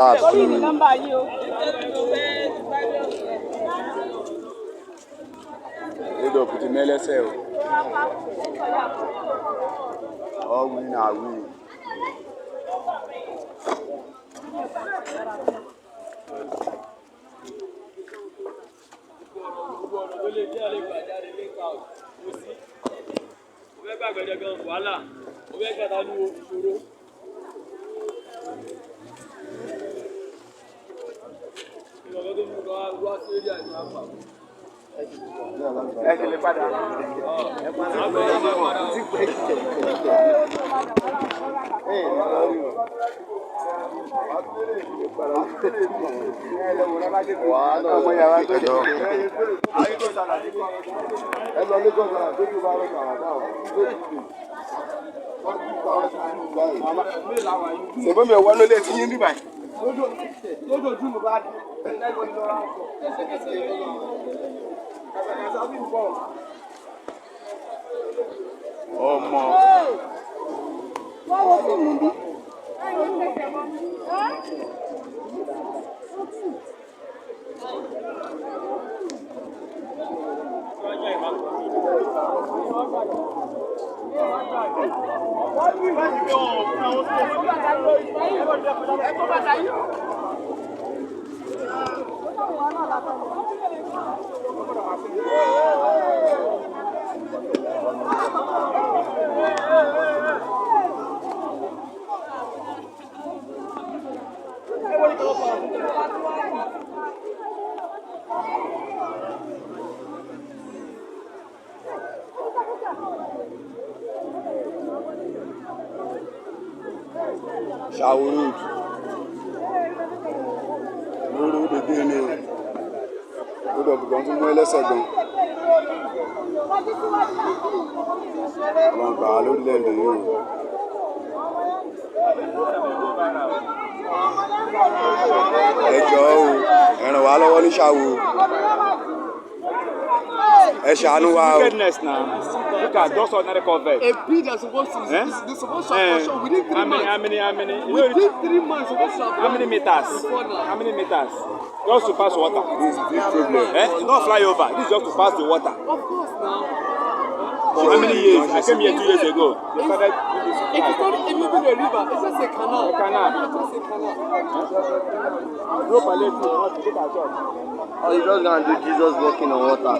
Orí ni nọ́mbà yìí o. Edo kuti melese o. All win na win. Sebo mi wá lólè tí yín bí báyìí. Lójoojúmọ́ bá di ẹgbẹ́ ní lọ́ra ọkọ̀. Ọmọ. Wọ́n wo fíìmù bí. Shawu road. Lórí gbogbo ẹni o. Ó dọ̀ bùkún tún mú ẹlẹ́sẹ̀ gan. Àwọn gbà lórílẹ̀-èdè yìí o. Ẹ jọ̀ọ́ o, ẹ ràn wá lọ́wọ́ ní Ṣàwù. Ẹ ṣàánú wa o. Look at those ordinary converts. A bid that's supposed to this supposed to have within 3 months. How many? Within 3 months, supposed to have How many meters? How many meters? Just to pass water. This problem. It's not flyover. This is just to pass the water. Of course now. For how many years? I came here 2 years ago. They started It is not even a river. It's just a canal. A canal. It's just a canal. Rope and let you not to look at church. Oh, you just gonna do Jesus walking on water.